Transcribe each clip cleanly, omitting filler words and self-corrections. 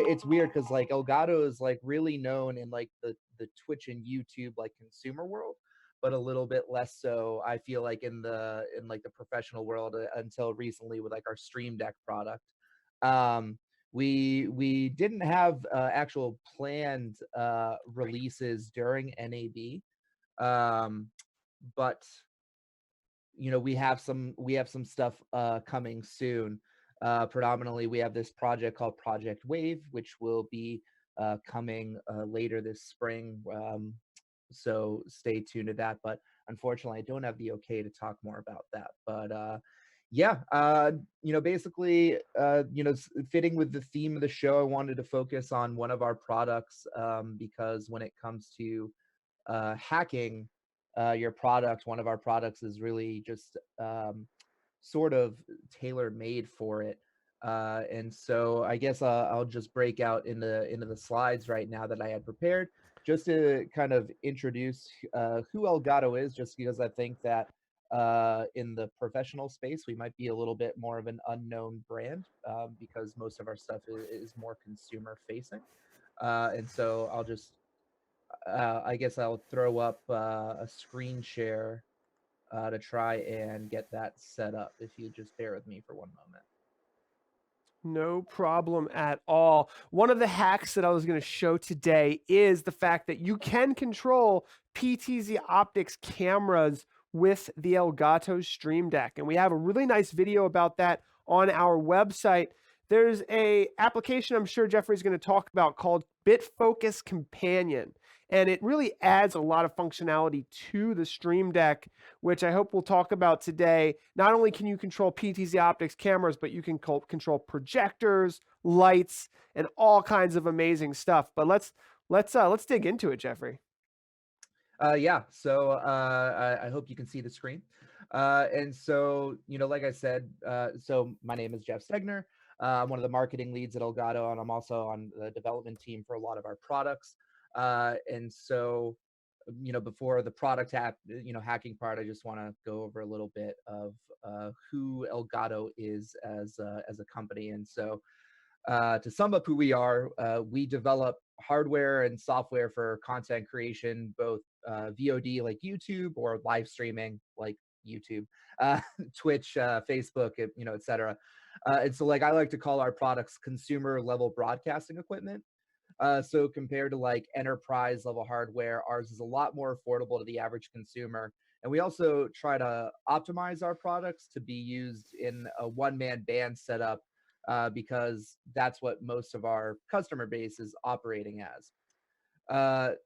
it's weird because like Elgato is like really known in like the Twitch and YouTube like consumer world, but a little bit less so I feel like in like the professional world until recently with like our Stream Deck product. Um, we didn't have actual planned releases during NAB, but we have some stuff coming soon. Predominantly, we have this project called Project Wave, which will be coming later this spring. So stay tuned to that. But unfortunately, I don't have the okay to talk more about that. But yeah, basically, fitting with the theme of the show, I wanted to focus on one of our products because when it comes to hacking your product, one of our products is really just sort of tailor made for it. And so I guess I'll just break out into the slides right now that I had prepared, just to kind of introduce who Elgato is, just because I think that in the professional space we might be a little bit more of an unknown brand because most of our stuff is more consumer facing. And so I'll just I guess I'll throw up a screen share to try and get that set up, if you just bear with me for one moment. No problem at all. One of the hacks that I was going to show today is the fact that you can control PTZ Optics cameras with the Elgato Stream Deck. And we have a really nice video about that on our website. There's a application I'm sure Jeffrey's going to talk about called BitFocus Companion. And it really adds a lot of functionality to the Stream Deck, which I hope we'll talk about today. Not only can you control PTZ Optics cameras, but you can control projectors, lights, and all kinds of amazing stuff. But let's dig into it, Jeffrey. Yeah, so I hope you can see the screen. And so, like I said, so my name is Jeff Stegner. I'm one of the marketing leads at Elgato, and I'm also on the development team for a lot of our products. And so, before the product hacking part, I just want to go over a little bit of who Elgato is as a company. And so, to sum up who we are, we develop hardware and software for content creation, both VOD like YouTube or live streaming like YouTube, Twitch, Facebook, etc. And so, like I like to call our products consumer level broadcasting equipment. So compared to like enterprise level hardware, ours is a lot more affordable to the average consumer. And we also try to optimize our products to be used in a one-man band setup because that's what most of our customer base is operating as.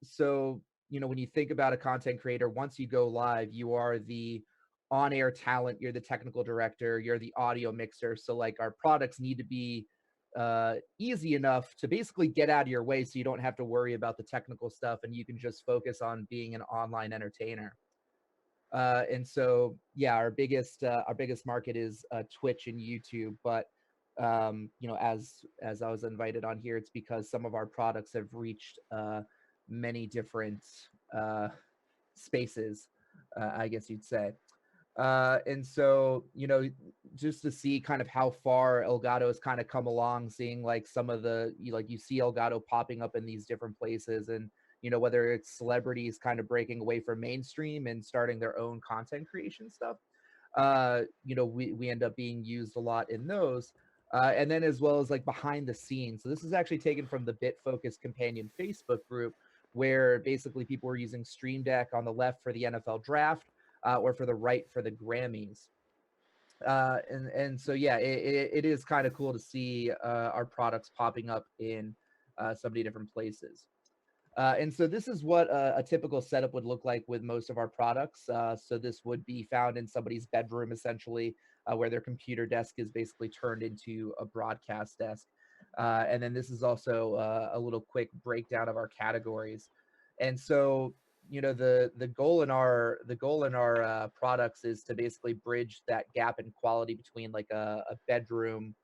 So, when you think about a content creator, once you go live, you are the on-air talent, you're the technical director, you're the audio mixer. So like our products need to be easy enough to basically get out of your way so you don't have to worry about the technical stuff and you can just focus on being an online entertainer. And so, yeah, our biggest market is Twitch and YouTube. But as I was invited on here, it's because some of our products have reached many different spaces, I guess you'd say. And so, just to see kind of how far Elgato has kind of come along, seeing like some of you see Elgato popping up in these different places, and whether it's celebrities kind of breaking away from mainstream and starting their own content creation stuff, we end up being used a lot in those. And then as well as like behind the scenes. So this is actually taken from the BitFocus Companion Facebook group, where basically people were using Stream Deck on the left for the NFL draft, or for the right for the Grammys. And so, yeah, it is kind of cool to see our products popping up in so many different places. And so this is what a typical setup would look like with most of our products. So this would be found in somebody's bedroom, essentially, where their computer desk is basically turned into a broadcast desk. And then this is also a little quick breakdown of our categories. And so, the goal in our products is to basically bridge that gap in quality between like a bedroom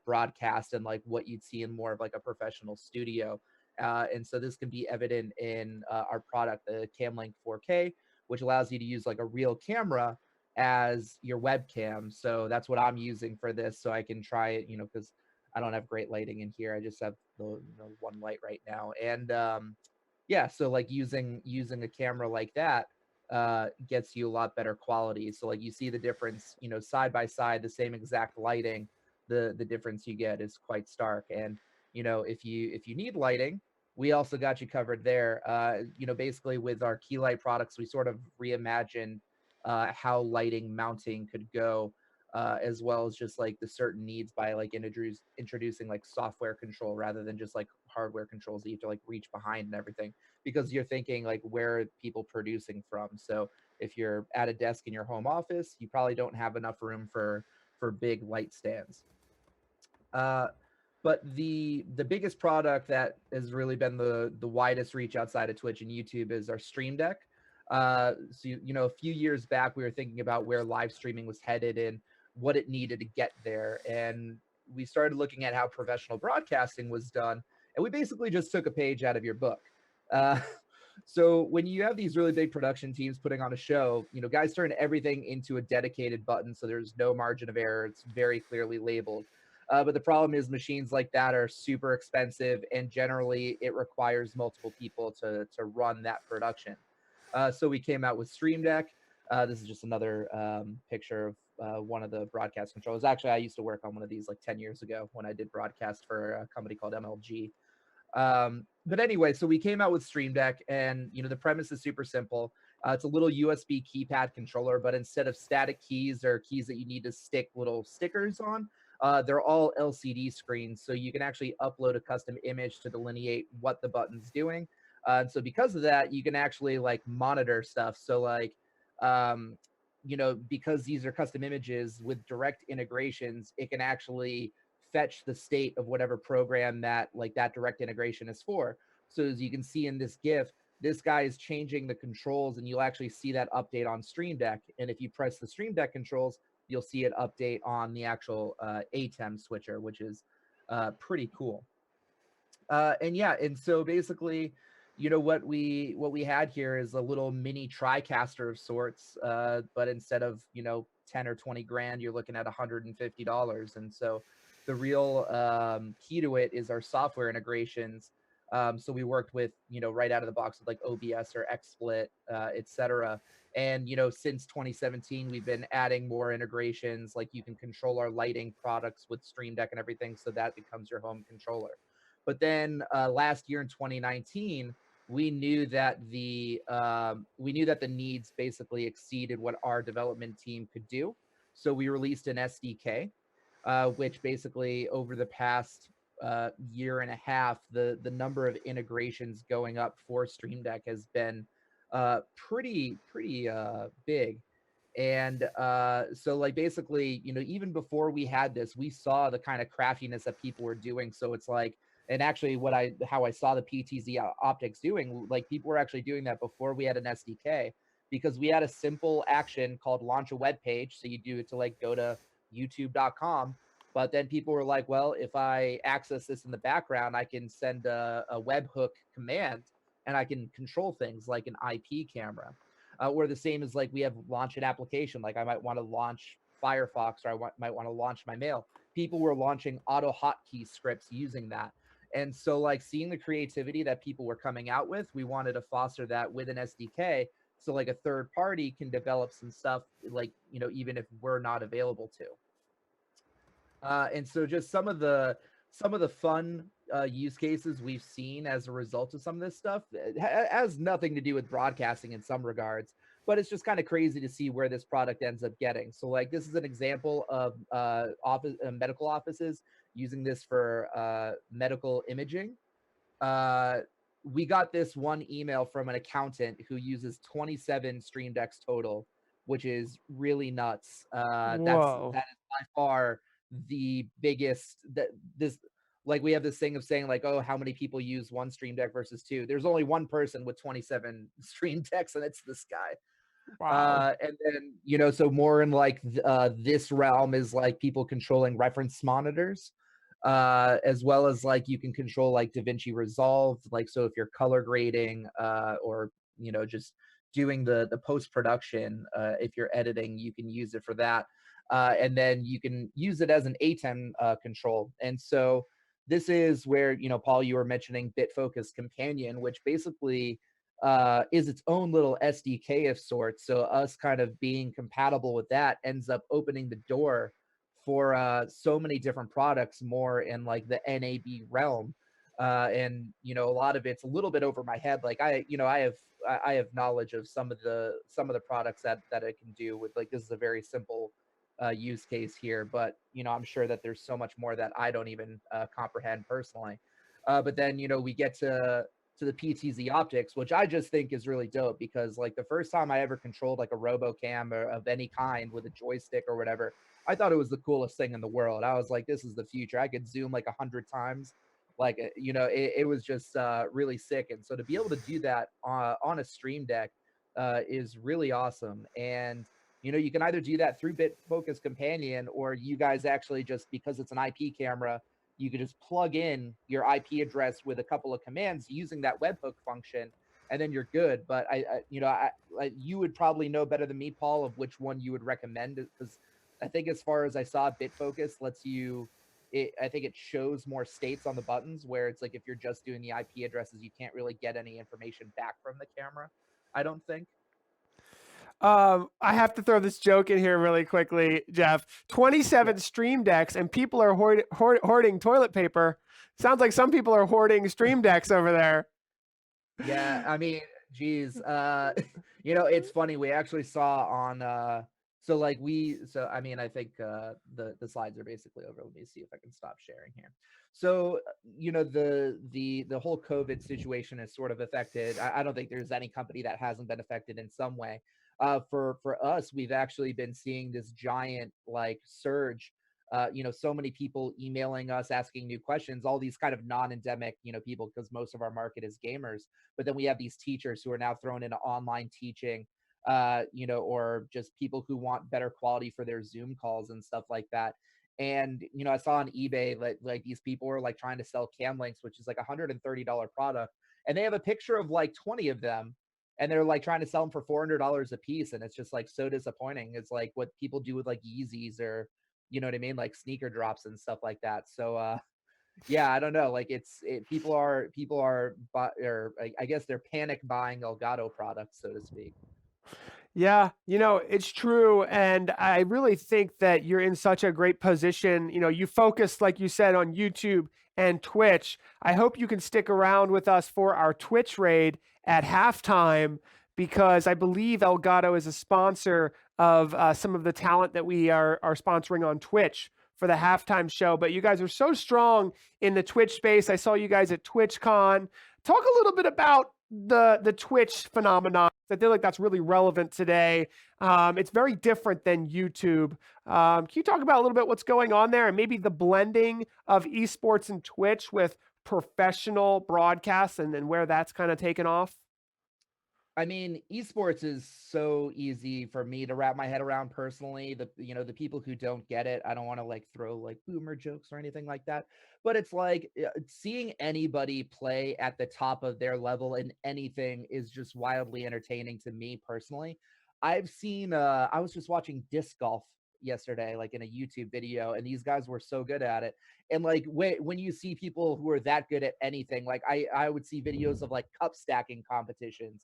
broadcast and like what you'd see in more of like a professional studio. And so this can be evident in our product, the CamLink 4K, which allows you to use like a real camera as your webcam. So that's what I'm using for this. So I can try it, because I don't have great lighting in here. I just have the one light right now. And yeah, so like using a camera like that gets you a lot better quality. So like you see the difference, side by side, the same exact lighting, the difference you get is quite stark. And if you need lighting, we also got you covered there. Basically with our key light products, we sort of reimagined how lighting mounting could go, as well as just like the certain needs by like introducing like software control rather than just like hardware controls that you have to like reach behind and everything, because you're thinking like where are people producing from. So if you're at a desk in your home office, you probably don't have enough room for big light stands. But the biggest product that has really been the widest reach outside of Twitch and YouTube is our Stream Deck. So a few years back, we were thinking about where live streaming was headed and what it needed to get there, and we started looking at how professional broadcasting was done, and we basically just took a page out of your book. Uh, so when you have these really big production teams putting on a show, guys turn everything into a dedicated button, so there's no margin of error. It's very clearly labeled. But the problem is machines like that are super expensive, and generally it requires multiple people to run that production. So we came out with Stream Deck. This is just another picture of one of the broadcast controllers. Actually, I used to work on one of these like 10 years ago when I did broadcast for a company called MLG. But anyway, so we came out with Stream Deck, and the premise is super simple. It's a little USB keypad controller, but instead of static keys or keys that you need to stick little stickers on, they're all LCD screens, so you can actually upload a custom image to delineate what the button's doing. And so because of that, you can actually like monitor stuff. So like, because these are custom images with direct integrations, it can actually fetch the state of whatever program that direct integration is for. So as you can see in this GIF, this guy is changing the controls, and you'll actually see that update on Stream Deck. And if you press the Stream Deck controls, you'll see it update on the actual ATEM switcher, which is pretty cool. And so basically, what we had here is a little mini TriCaster of sorts, but instead of 10 or 20 grand, you're looking at $150. And so the real key to it is our software integrations. So we worked with right out of the box with like OBS or XSplit, etc. And since 2017, we've been adding more integrations. Like you can control our lighting products with Stream Deck and everything, so that becomes your home controller. But then last year in 2019, we knew that the needs basically exceeded what our development team could do. So we released an SDK, which basically over the past year and a half, the number of integrations going up for Stream Deck has been pretty big. And so like basically, even before we had this, we saw the kind of craftiness that people were doing. So it's like, and actually how I saw the PTZ Optics doing, like people were actually doing that before we had an SDK, because we had a simple action called launch a web page. So you do it to like go to youtube.com. But then people were like, well, if I access this in the background, I can send a webhook command and I can control things like an IP camera. Or the same as like we have launch an application, like I might want to launch Firefox, or might want to launch my mail. People were launching auto hotkey scripts using that. And so like seeing the creativity that people were coming out with, we wanted to foster that with an SDK. So like a third party can develop some stuff like, even if we're not available to. And so just some of the fun use cases we've seen as a result of some of this stuff has nothing to do with broadcasting in some regards, but it's just kind of crazy to see where this product ends up getting. So like this is an example of medical offices using this for medical imaging. We got this one email from an accountant who uses 27 Stream Decks total, which is really nuts. That is by far the biggest. Like we have this thing of saying like, oh, how many people use one Stream Deck versus two? There's only one person with 27 Stream Decks, and it's this guy. Wow. And then so more in like this realm is like people controlling reference monitors, as well as like you can control like DaVinci Resolve, like so if you're color grading or just doing the post-production. If you're editing, you can use it for that. And then you can use it as an ATEM control. And so this is where, Paul, you were mentioning BitFocus Companion, which basically is its own little SDK of sorts. So us kind of being compatible with that ends up opening the door for so many different products more in like the NAB realm. And a lot of it's a little bit over my head. Like I have knowledge of some of the products that I can do with, like, this is a very simple use case here, but I'm sure that there's so much more that I don't even comprehend personally. But then we get to the PTZ Optics, which I just think is really dope, because like the first time I ever controlled like a RoboCam or of any kind with a joystick or whatever, I thought it was the coolest thing in the world. I was like, this is the future. I could zoom like 100 times. Like, it was just really sick. And so to be able to do that on a Stream Deck is really awesome. And you can either do that through BitFocus Companion, or you guys actually just, because it's an IP camera, you could just plug in your IP address with a couple of commands using that webhook function, and then you're good. But you would probably know better than me, Paul, of which one you would recommend, because I think as far as I saw, BitFocus lets you. I think it shows more states on the buttons, where it's like if you're just doing the IP addresses, you can't really get any information back from the camera, I don't think. I have to throw this joke in here really quickly, Jeff. 27 Stream Decks, and people are hoarding toilet paper. Sounds like some people are hoarding Stream Decks over there. Yeah, I mean, geez. It's funny. We actually saw on I mean, I think the slides are basically over. Let me see if I can stop sharing here. So, the whole COVID situation is sort of affected. I don't think there's any company that hasn't been affected in some way. For us, we've actually been seeing this giant like surge. So many people emailing us, asking new questions, all these kind of non-endemic, people, because most of our market is gamers. But then we have these teachers who are now thrown into online teaching, or just people who want better quality for their Zoom calls and stuff like that. And, I saw on eBay, like these people were like trying to sell cam links, which is like $130 product. And they have a picture of like 20 of them, and they're like trying to sell them for $400 a piece. And it's just like so disappointing. It's like what people do with like Yeezys, or, you know what I mean? Like sneaker drops and stuff like that. So, yeah, I don't know. Like people are, I guess they're panic buying Elgato products, so to speak. Yeah, it's true. And I really think that you're in such a great position. You focus, like you said, on YouTube and Twitch. I hope you can stick around with us for our Twitch raid at halftime, because I believe Elgato is a sponsor of some of the talent that we are sponsoring on Twitch for the halftime show. But you guys are so strong in the Twitch space. I saw you guys at TwitchCon. Talk a little bit about the Twitch phenomenon. I feel like that's really relevant today. It's very different than YouTube. Can you talk about a little bit what's going on there, and maybe the blending of esports and Twitch with professional broadcasts, and where that's kind of taken off? I mean, esports is so easy for me to wrap my head around personally. The people who don't get it, I don't want to like throw like boomer jokes or anything like that. But it's like seeing anybody play at the top of their level in anything is just wildly entertaining to me personally. I've seen I was just watching disc golf yesterday, like in a YouTube video, and these guys were so good at it. And like when you see people who are that good at anything, like I would see videos of like cup stacking competitions,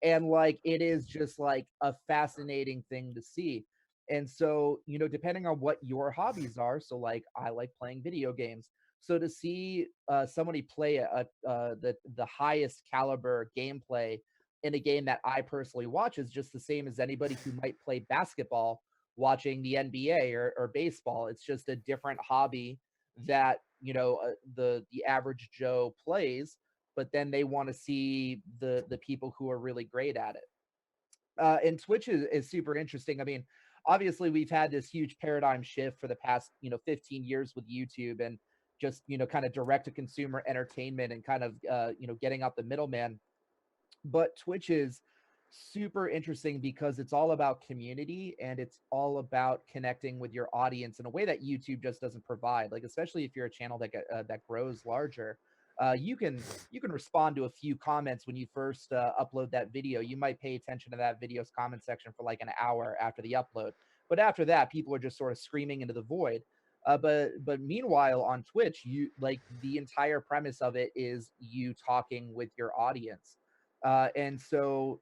and like it is just like a fascinating thing to see. And so depending on what your hobbies are, so like I like playing video games, so to see somebody play the highest caliber gameplay in a game that I personally watch is just the same as anybody who might play basketball watching the NBA or baseball. It's just a different hobby that the average Joe plays, but then they want to see the people who are really great at it. And Twitch is super interesting. I mean, obviously we've had this huge paradigm shift for the past 15 years with YouTube, and just kind of direct to consumer entertainment, and kind of getting out the middleman. But Twitch is super interesting because it's all about community, and it's all about connecting with your audience in a way that YouTube just doesn't provide. Like, especially if you're a channel that grows larger, you can respond to a few comments when you first upload that video. You might pay attention to that video's comment section for like an hour after the upload, but after that, people are just sort of screaming into the void. But meanwhile, on Twitch, you like the entire premise of it is you talking with your audience, and so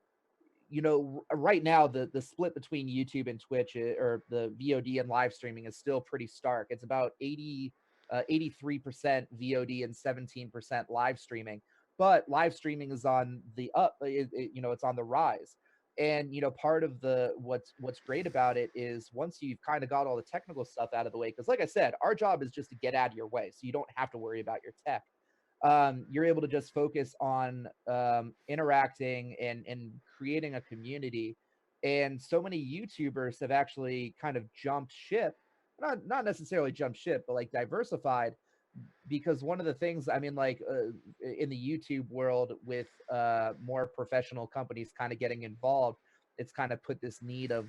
right now the split between YouTube and Twitch, or the VOD and live streaming, is still pretty stark. It's about 83% VOD and 17% live streaming. But live streaming is on the up, it's on the rise. And part of what's great about it is once you've kind of got all the technical stuff out of the way, because like I said, our job is just to get out of your way, so you don't have to worry about your tech. You're able to just focus on interacting and creating a community. And so many YouTubers have actually kind of jumped ship, not necessarily jumped ship, but like diversified, because one of the things, I mean, like in the YouTube world, with more professional companies kind of getting involved, it's kind of put this need of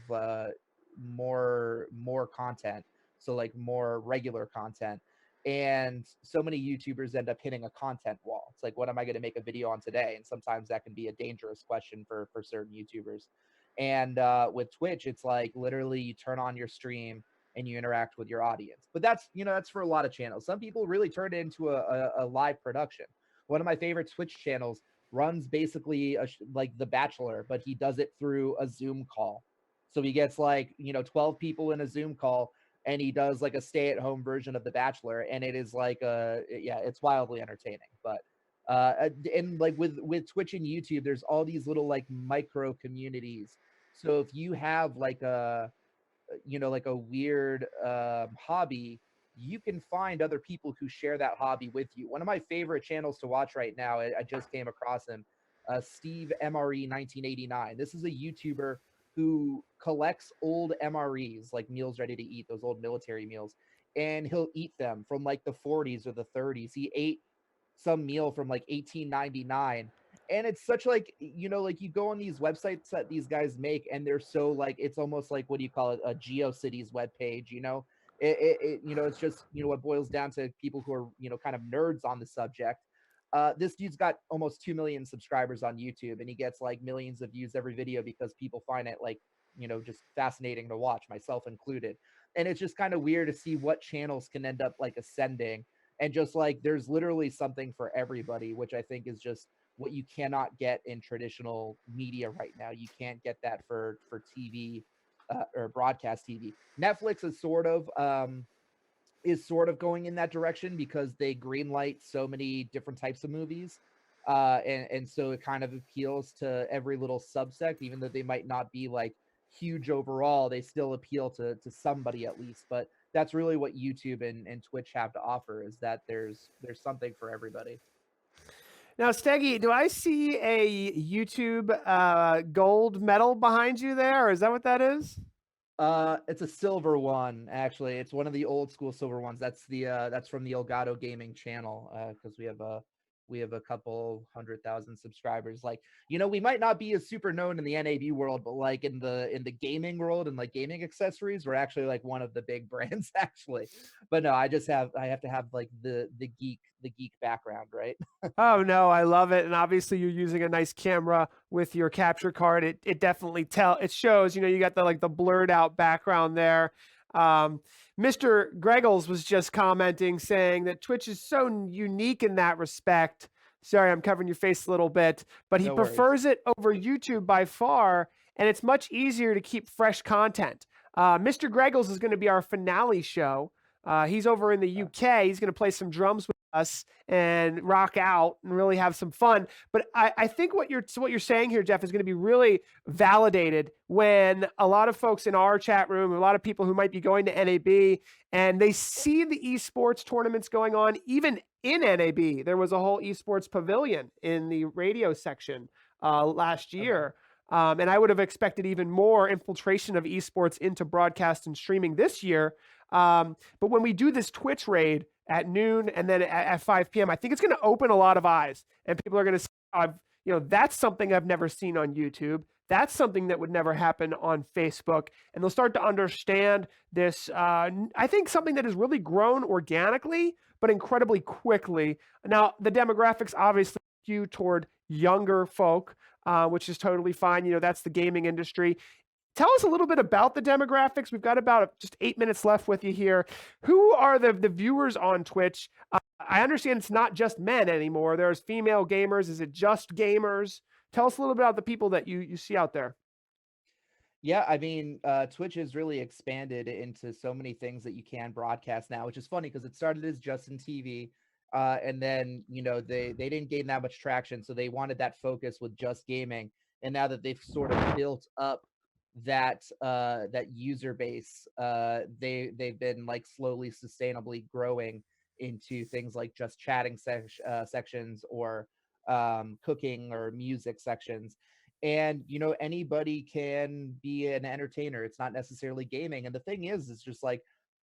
more content, so like more regular content. And so many YouTubers end up hitting a content wall. It's like, what am I going to make a video on today? And sometimes that can be a dangerous question for certain YouTubers. And with Twitch, it's like literally you turn on your stream and you interact with your audience. But that's for a lot of channels. Some people really turn it into a live production. One of my favorite Twitch channels runs basically like The Bachelor, but he does it through a Zoom call. So he gets like 12 people in a Zoom call, and he does like a stay-at-home version of The Bachelor, and it is like it's wildly entertaining. But and like with Twitch and YouTube, there's all these little like micro communities. So if you have like a like a weird hobby, you can find other people who share that hobby with you. One of my favorite channels to watch right now, I just came across him, Steve MRE 1989. This is a YouTuber who collects old MREs, like meals ready to eat, those old military meals, and he'll eat them from like the 40s or the 30s. He ate some meal from like 1899, and it's such like like you go on these websites that these guys make, and they're so like, it's almost like, what do you call it, a GeoCities web page. It's just it boils down to people who are kind of nerds on the subject. This dude's got almost 2 million subscribers on YouTube, and he gets like millions of views every video because people find it like just fascinating to watch, myself included. And it's just kind of weird to see what channels can end up like ascending, and just like there's literally something for everybody, which I think is just what you cannot get in traditional media right now. You can't get that for TV or broadcast TV. Netflix is sort of going in that direction because they greenlight so many different types of movies, and so it kind of appeals to every little subsect. Even though they might not be like huge overall, they still appeal to somebody at least. But that's really what YouTube and Twitch have to offer, is that there's something for everybody. Now, Steggy, do I see a YouTube gold medal behind you there? Or is that what that is? It's a silver one, actually. It's one of the old school silver ones. That's from the Elgato gaming channel, because we have a couple 100,000 subscribers. Like, we might not be as super known in the NAB world, but like in the gaming world and like gaming accessories, we're actually like one of the big brands, actually. But no, I have to have like the geek background, right? Oh no, I love it. And obviously you're using a nice camera with your capture card. It definitely it shows, you got the blurred out background there. Mr. Greggles was just commenting, saying that Twitch is so unique in that respect. Sorry, I'm covering your face a little bit, but he prefers it over YouTube by far, and it's much easier to keep fresh content. Mr. Greggles is going to be our finale show. He's over in the UK. He's going to play some drums with us and rock out and really have some fun. But I think what you're saying here, Jeff, is going to be really validated when a lot of folks in our chat room, a lot of people who might be going to NAB, and they see the esports tournaments going on. Even in NAB, there was a whole esports pavilion in the radio section last year. And I would have expected even more infiltration of esports into broadcast and streaming this year. But when we do this Twitch raid at noon and then at 5 p.m., I think it's going to open a lot of eyes, and people are going to say, that's something I've never seen on YouTube. That's something that would never happen on Facebook. And they'll start to understand this, I think something that has really grown organically, but incredibly quickly. Now, the demographics obviously skew toward younger folk, which is totally fine. That's the gaming industry. Tell us a little bit about the demographics. We've got about just 8 minutes left with you here. Who are the viewers on Twitch? I understand it's not just men anymore. There's female gamers. Is it just gamers? Tell us a little bit about the people that you see out there. Yeah, I mean, Twitch has really expanded into so many things that you can broadcast now, which is funny because it started as Justin TV, and then they didn't gain that much traction, so they wanted that focus with just gaming. And now that they've sort of built up that user base, they've been like slowly, sustainably growing into things like just chatting sections or cooking or music sections. And anybody can be an entertainer. It's not necessarily gaming. And the thing is, it's just like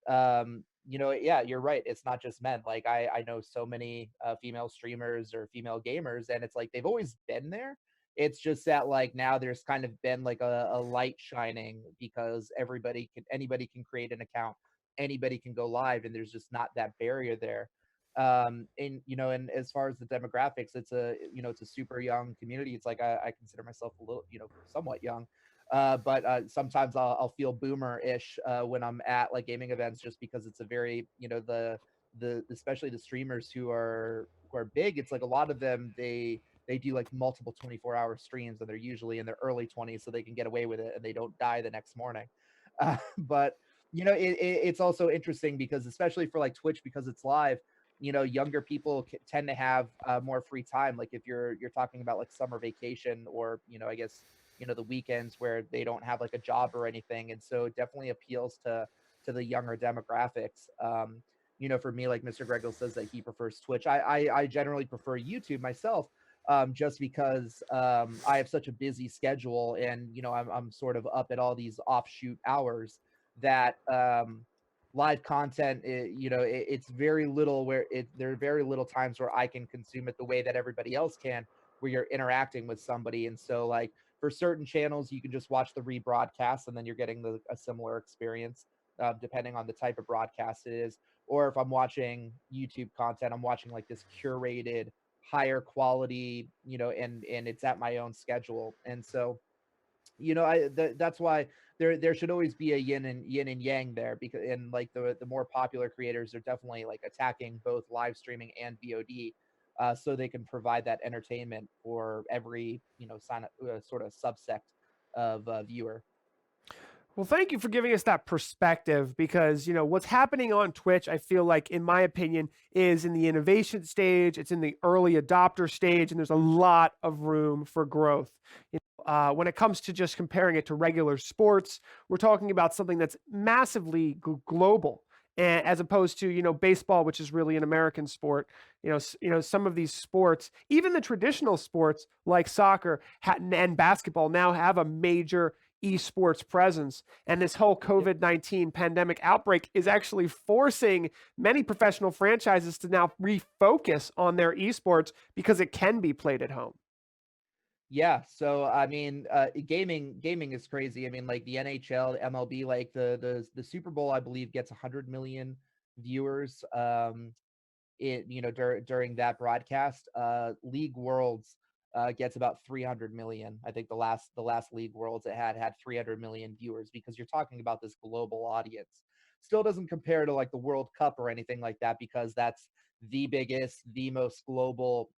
yeah, you're right, it's not just men. Like I know so many female streamers or female gamers, and it's like they've always been there. It's just that like now there's kind of been like a light shining because anybody can create an account, anybody can go live, and there's just not that barrier there. And as far as the demographics, it's a super young community. It's like I consider myself a little, somewhat young, but sometimes I'll feel boomer-ish when I'm at like gaming events, just because it's a very, the especially the streamers who are big. It's like a lot of them, they do like multiple 24-hour streams, and they're usually in their early 20s, so they can get away with it and they don't die the next morning. But it's also interesting because, especially for like Twitch, because it's live, younger people tend to have more free time. Like if you're talking about like summer vacation, or I guess the weekends where they don't have like a job or anything. And so it definitely appeals to the younger demographics. For me, like Mr. Gregor says that he prefers Twitch. I generally prefer YouTube myself, just because I have such a busy schedule, and I'm sort of up at all these offshoot hours that live content, it's very little there are very little times where I can consume it the way that everybody else can, where you're interacting with somebody. And so like for certain channels, you can just watch the rebroadcast, and then you're getting a similar experience, depending on the type of broadcast it is. Or if I'm watching YouTube content, I'm watching like this curated, higher quality, and it's at my own schedule. And so that's why there should always be a yin and yang there, because and like the more popular creators are definitely like attacking both live streaming and VOD, so they can provide that entertainment for every sort of subsect of viewer. Well, thank you for giving us that perspective, because, what's happening on Twitch, I feel like, in my opinion, is in the innovation stage. It's in the early adopter stage, and there's a lot of room for growth. When it comes to just comparing it to regular sports, we're talking about something that's massively global, as opposed to, baseball, which is really an American sport. Some of these sports, even the traditional sports like soccer and basketball, now have a major esports presence. And this whole COVID-19 pandemic outbreak is actually forcing many professional franchises to now refocus on their esports, because it can be played at home. Yeah, so I mean, gaming is crazy. I mean, like the NHL, MLB, like the Super Bowl, I believe, gets 100 million viewers. During that broadcast. League Worlds gets about 300 million. I think the last League Worlds it had 300 million viewers, because you're talking about this global audience. Still doesn't compare to like the World Cup or anything like that, because that's the biggest, the most global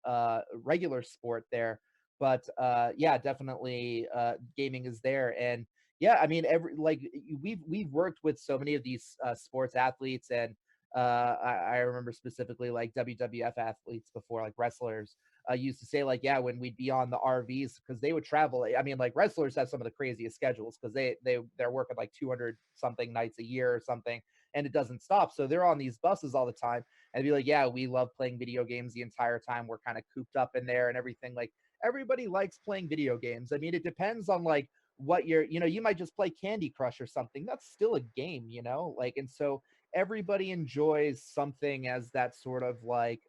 regular sport there. But yeah, definitely gaming is there. And yeah, I mean, we've worked with so many of these sports athletes, and I remember specifically like WWF athletes before, like wrestlers, used to say like, yeah, when we'd be on the RVs, because they would travel. I mean, like wrestlers have some of the craziest schedules, because they're working like 200 something nights a year or something, and it doesn't stop. So they're on these buses all the time, and be like, yeah, we love playing video games the entire time. We're kind of cooped up in there and everything. Like everybody likes playing video games. I mean, it depends on like what you might just play Candy Crush or something. That's still a game, like, and so everybody enjoys something as that sort of like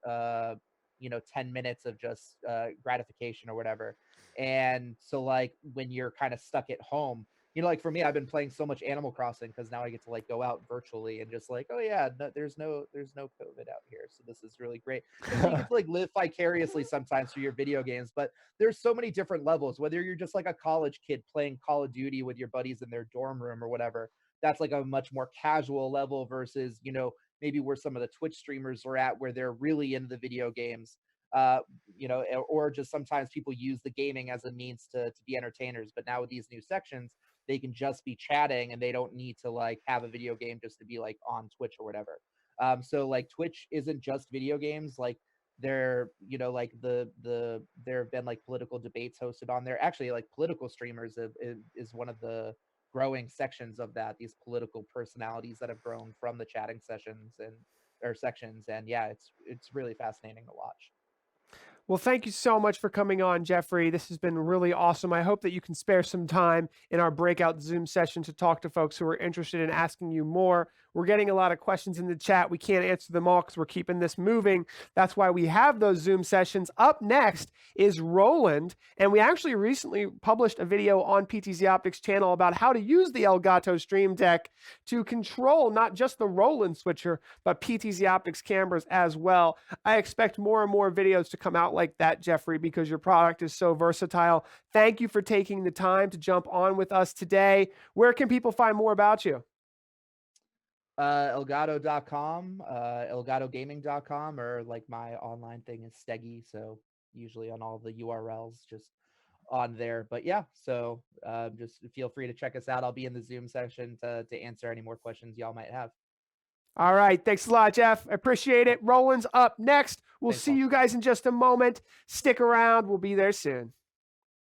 10 minutes of just gratification or whatever. And so like when you're kind of stuck at home, like for me, I've been playing so much Animal Crossing because now I get to like go out virtually and just like, oh yeah, no, there's no COVID out here, so this is really great. And so you get to like live vicariously sometimes through your video games. But there's so many different levels. Whether you're just like a college kid playing Call of Duty with your buddies in their dorm room or whatever, that's like a much more casual level versus maybe where some of the Twitch streamers are at, where they're really into the video games. Or just sometimes people use the gaming as a means to be entertainers. But now with these new sections, they can just be chatting and they don't need to like have a video game just to be like on Twitch or whatever. So like Twitch isn't just video games. Like there have been like political debates hosted on there. Actually, like political streamers is one of the growing sections of that. These political personalities that have grown from the chatting sessions or sections. And yeah, it's really fascinating to watch. Well, thank you so much for coming on, Jeffrey. This has been really awesome. I hope that you can spare some time in our breakout Zoom session to talk to folks who are interested in asking you more. We're getting a lot of questions in the chat. We can't answer them all because we're keeping this moving. That's why we have those Zoom sessions. Up next is Roland, and we actually recently published a video on PTZ Optics channel about how to use the Elgato Stream Deck to control not just the Roland switcher, but PTZ Optics cameras as well. I expect more and more videos to come out like that, Jeffrey, because your product is so versatile. Thank you for taking the time to jump on with us today. Where can people find more about you? Elgato.com, elgatogaming.com, or like my online thing is Steggy, so usually on all the URLs just on there. But yeah, so just feel free to check us out. I'll be in the Zoom session to answer any more questions y'all might have. All right. Thanks a lot, Jeff. I appreciate it. Roland's up next. We'll see you guys in just a moment. Stick around. We'll be there soon.